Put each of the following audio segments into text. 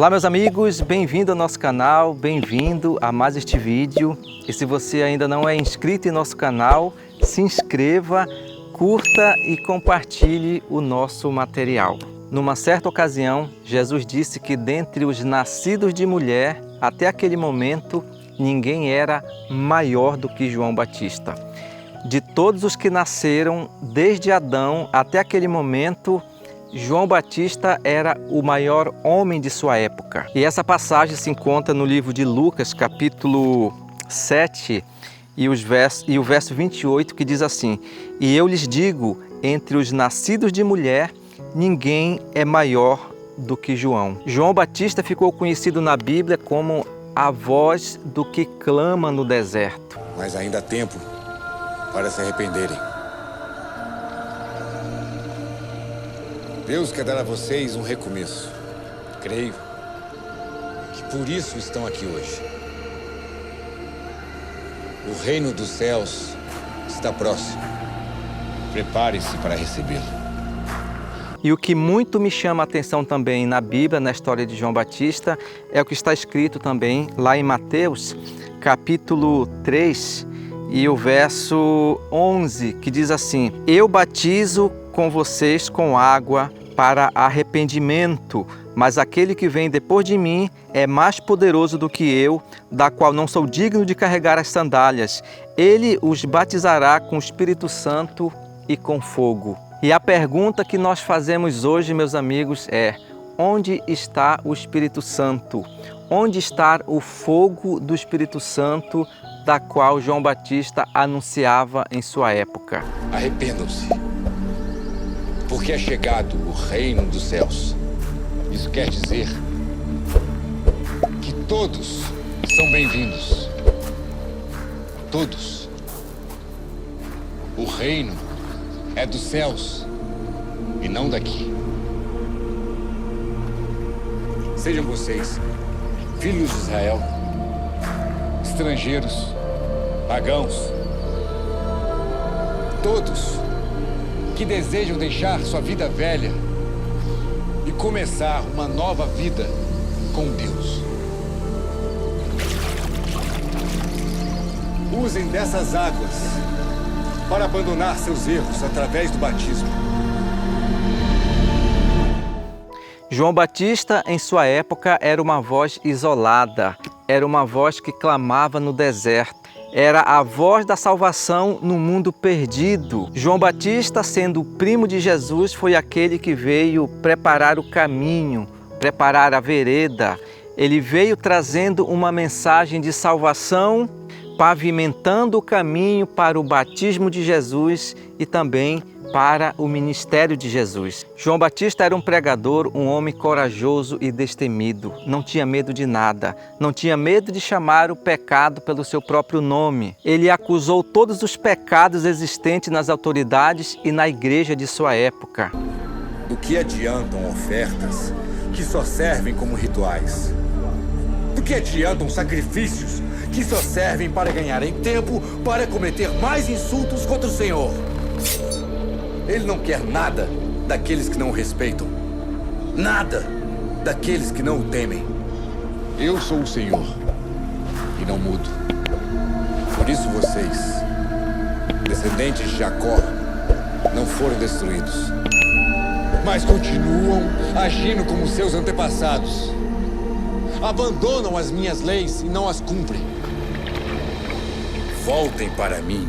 Olá meus amigos, bem-vindo ao nosso canal, bem-vindo a mais este vídeo. E se você ainda não é inscrito em nosso canal, se inscreva, curta e compartilhe o nosso material. Numa certa ocasião, Jesus disse que dentre os nascidos de mulher, até aquele momento, ninguém era maior do que João Batista. De todos os que nasceram, desde Adão até aquele momento, João Batista era o maior homem de sua época. E essa passagem se encontra no livro de Lucas, capítulo 7, e o verso 28, que diz assim: E eu lhes digo, entre os nascidos de mulher, ninguém é maior do que João. João Batista ficou conhecido na Bíblia como a voz do que clama no deserto. Mas ainda há tempo para se arrependerem. Deus quer dar a vocês um recomeço. Creio que por isso estão aqui hoje. O reino dos céus está próximo. Prepare-se para recebê-lo. E o que muito me chama a atenção também na Bíblia, na história de João Batista, é o que está escrito também lá em Mateus, capítulo 3, e o verso 11, que diz assim: Eu batizo com vocês com água para arrependimento, mas aquele que vem depois de mim é mais poderoso do que eu, da qual não sou digno de carregar as sandálias. Ele os batizará com o Espírito Santo e com fogo. E a pergunta que nós fazemos hoje, meus amigos, é: onde está o Espírito Santo? Onde está o fogo do Espírito Santo, da qual João Batista anunciava em sua época? Arrependam-se, porque é chegado o reino dos céus. Isso quer dizer que todos são bem-vindos. Todos. O reino é dos céus e não daqui. Sejam vocês filhos de Israel, estrangeiros, pagãos, todos que desejam deixar sua vida velha e começar uma nova vida com Deus. Usem dessas águas para abandonar seus erros através do batismo. João Batista, em sua época, era uma voz isolada, era uma voz que clamava no deserto. Era a voz da salvação no mundo perdido. João Batista, sendo primo de Jesus, foi aquele que veio preparar o caminho, preparar a vereda. Ele veio trazendo uma mensagem de salvação, pavimentando o caminho para o batismo de Jesus e também para o ministério de Jesus. João Batista era um pregador, um homem corajoso e destemido. Não tinha medo de nada, não tinha medo de chamar o pecado pelo seu próprio nome. Ele acusou todos os pecados existentes nas autoridades e na igreja de sua época. Do que adiantam ofertas que só servem como rituais? Do que adiantam sacrifícios que só servem para ganharem tempo para cometer mais insultos contra o Senhor? Ele não quer nada daqueles que não o respeitam. Nada daqueles que não o temem. Eu sou o Senhor e não mudo. Por isso vocês, descendentes de Jacó, não foram destruídos, mas continuam agindo como seus antepassados. Abandonam as minhas leis e não as cumprem. Voltem para mim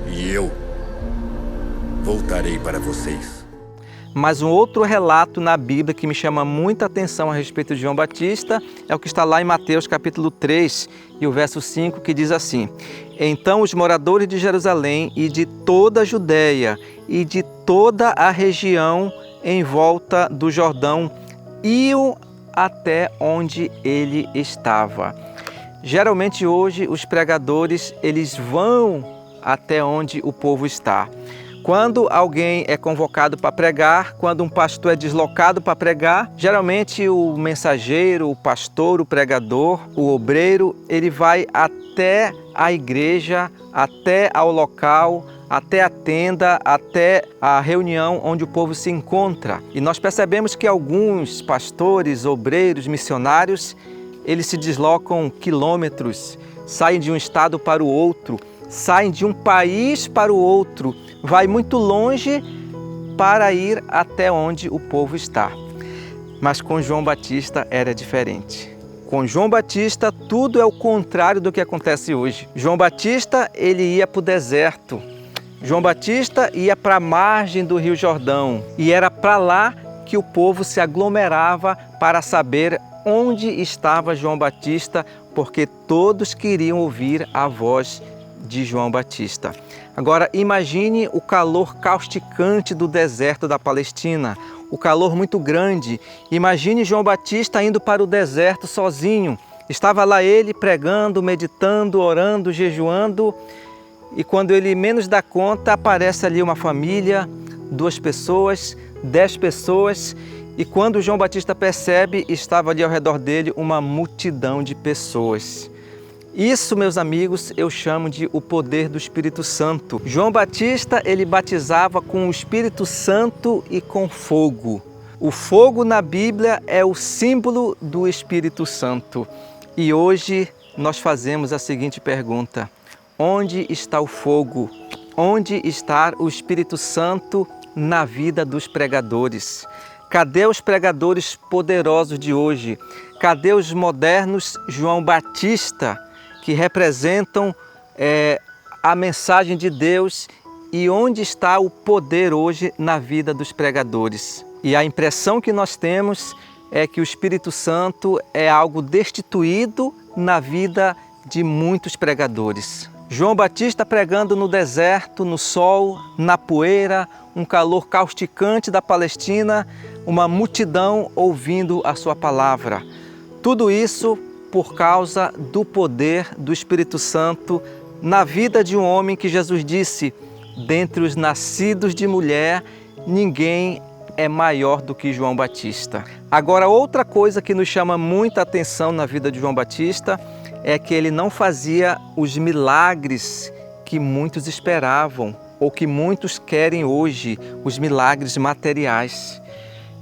e eu voltarei para vocês. Mas um outro relato na Bíblia que me chama muita atenção a respeito de João Batista é o que está lá em Mateus capítulo 3 e o verso 5, que diz assim: Então os moradores de Jerusalém e de toda a Judéia e de toda a região em volta do Jordão iam até onde ele estava. Geralmente hoje os pregadores, eles vão até onde o povo está. Quando alguém é convocado para pregar, quando um pastor é deslocado para pregar, geralmente o mensageiro, o pastor, o pregador, o obreiro, ele vai até a igreja, até ao local, até a tenda, até a reunião onde o povo se encontra. E nós percebemos que alguns pastores, obreiros, missionários, eles se deslocam quilômetros, saem de um estado para o outro, saem de um país para o outro, vai muito longe para ir até onde o povo está. Mas com João Batista era diferente. Com João Batista, tudo é o contrário do que acontece hoje. João Batista, ele ia para o deserto. João Batista ia para a margem do Rio Jordão. E era para lá que o povo se aglomerava para saber onde estava João Batista, porque todos queriam ouvir a voz de João Batista. Agora, imagine o calor causticante do deserto da Palestina, o calor muito grande. Imagine João Batista indo para o deserto sozinho. Estava lá ele pregando, meditando, orando, jejuando, e quando ele menos dá conta, aparece ali uma família, 2 pessoas, 10 pessoas, e quando João Batista percebe, estava ali ao redor dele uma multidão de pessoas. Isso, meus amigos, eu chamo de o poder do Espírito Santo. João Batista, ele batizava com o Espírito Santo e com fogo. O fogo na Bíblia é o símbolo do Espírito Santo. E hoje nós fazemos a seguinte pergunta: onde está o fogo? Onde está o Espírito Santo na vida dos pregadores? Cadê os pregadores poderosos de hoje? Cadê os modernos João Batista, que representam a mensagem de Deus, e onde está o poder hoje na vida dos pregadores? E a impressão que nós temos é que o Espírito Santo é algo destituído na vida de muitos pregadores. João Batista pregando no deserto, no sol, na poeira, um calor causticante da Palestina, uma multidão ouvindo a sua palavra. Tudo isso por causa do poder do Espírito Santo na vida de um homem que Jesus disse: dentre os nascidos de mulher, ninguém é maior do que João Batista. Agora, outra coisa que nos chama muita atenção na vida de João Batista é que ele não fazia os milagres que muitos esperavam ou que muitos querem hoje, os milagres materiais.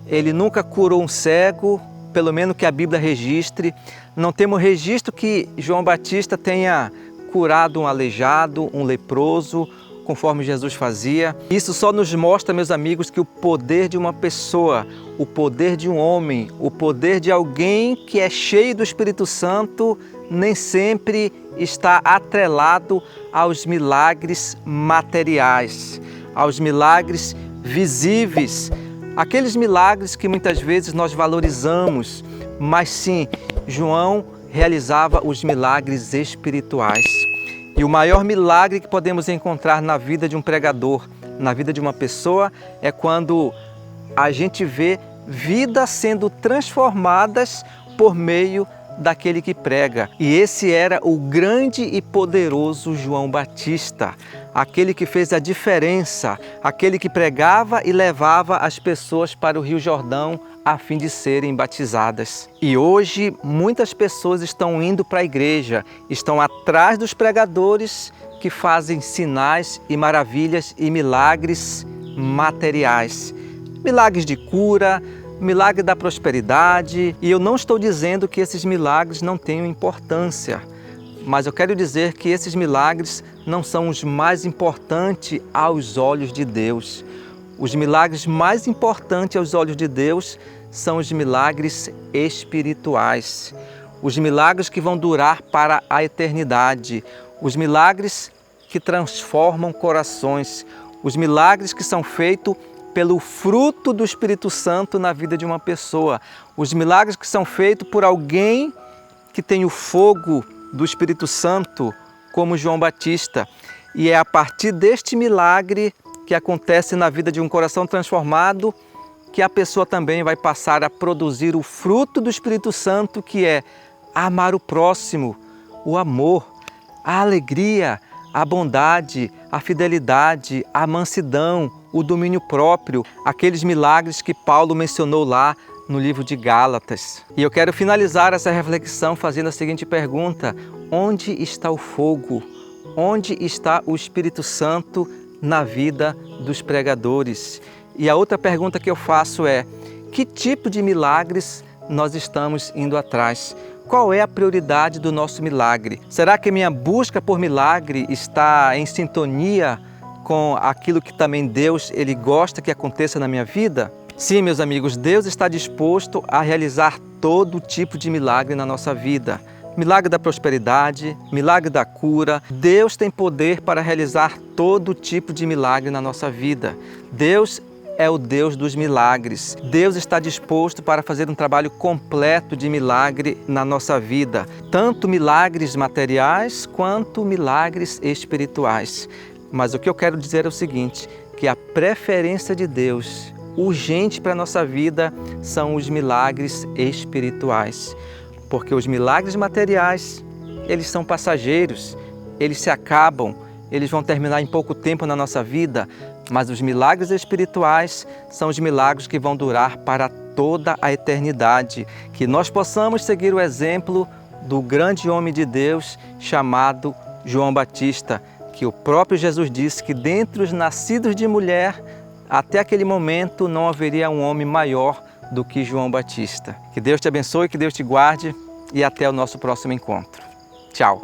Ele nunca curou um cego, pelo menos que a Bíblia registre. Não temos registro que João Batista tenha curado um aleijado, um leproso, conforme Jesus fazia. Isso só nos mostra, meus amigos, que o poder de uma pessoa, o poder de um homem, o poder de alguém que é cheio do Espírito Santo, nem sempre está atrelado aos milagres materiais, aos milagres visíveis, aqueles milagres que muitas vezes nós valorizamos, mas sim, João realizava os milagres espirituais. E o maior milagre que podemos encontrar na vida de um pregador, na vida de uma pessoa, é quando a gente vê vidas sendo transformadas por meio daquele que prega. E esse era o grande e poderoso João Batista, aquele que fez a diferença, aquele que pregava e levava as pessoas para o Rio Jordão a fim de serem batizadas. E hoje muitas pessoas estão indo para a igreja, estão atrás dos pregadores que fazem sinais e maravilhas e milagres materiais, milagres de cura, milagre da prosperidade. E eu não estou dizendo que esses milagres não tenham importância, mas eu quero dizer que esses milagres não são os mais importantes aos olhos de Deus. Os milagres mais importantes aos olhos de Deus são os milagres espirituais, os milagres que vão durar para a eternidade, os milagres que transformam corações, os milagres que são feitos pelo fruto do Espírito Santo na vida de uma pessoa, os milagres que são feitos por alguém que tem o fogo do Espírito Santo, como João Batista. E é a partir deste milagre que acontece na vida de um coração transformado que a pessoa também vai passar a produzir o fruto do Espírito Santo, que é amar o próximo, o amor, a alegria, a bondade, a fidelidade, a mansidão, o domínio próprio, aqueles milagres que Paulo mencionou lá no livro de Gálatas. E eu quero finalizar essa reflexão fazendo a seguinte pergunta: onde está o fogo? Onde está o Espírito Santo na vida dos pregadores. E a outra pergunta que eu faço é: que tipo de milagres nós estamos indo atrás? Qual é a prioridade do nosso milagre? Será que minha busca por milagre está em sintonia com aquilo que também Deus ele gosta que aconteça na minha vida? Sim, meus amigos, Deus está disposto a realizar todo tipo de milagre na nossa vida. Milagre da prosperidade, milagre da cura. Deus tem poder para realizar todo tipo de milagre na nossa vida. Deus é o Deus dos milagres. Deus está disposto para fazer um trabalho completo de milagre na nossa vida. Tanto milagres materiais quanto milagres espirituais. Mas o que eu quero dizer é o seguinte, que a preferência de Deus urgente para a nossa vida são os milagres espirituais. Porque os milagres materiais, eles são passageiros, eles se acabam, eles vão terminar em pouco tempo na nossa vida, mas os milagres espirituais são os milagres que vão durar para toda a eternidade. Que nós possamos seguir o exemplo do grande homem de Deus chamado João Batista, que o próprio Jesus disse que dentre os nascidos de mulher, até aquele momento não haveria um homem maior do que João Batista. Que Deus te abençoe, que Deus te guarde e até o nosso próximo encontro. Tchau!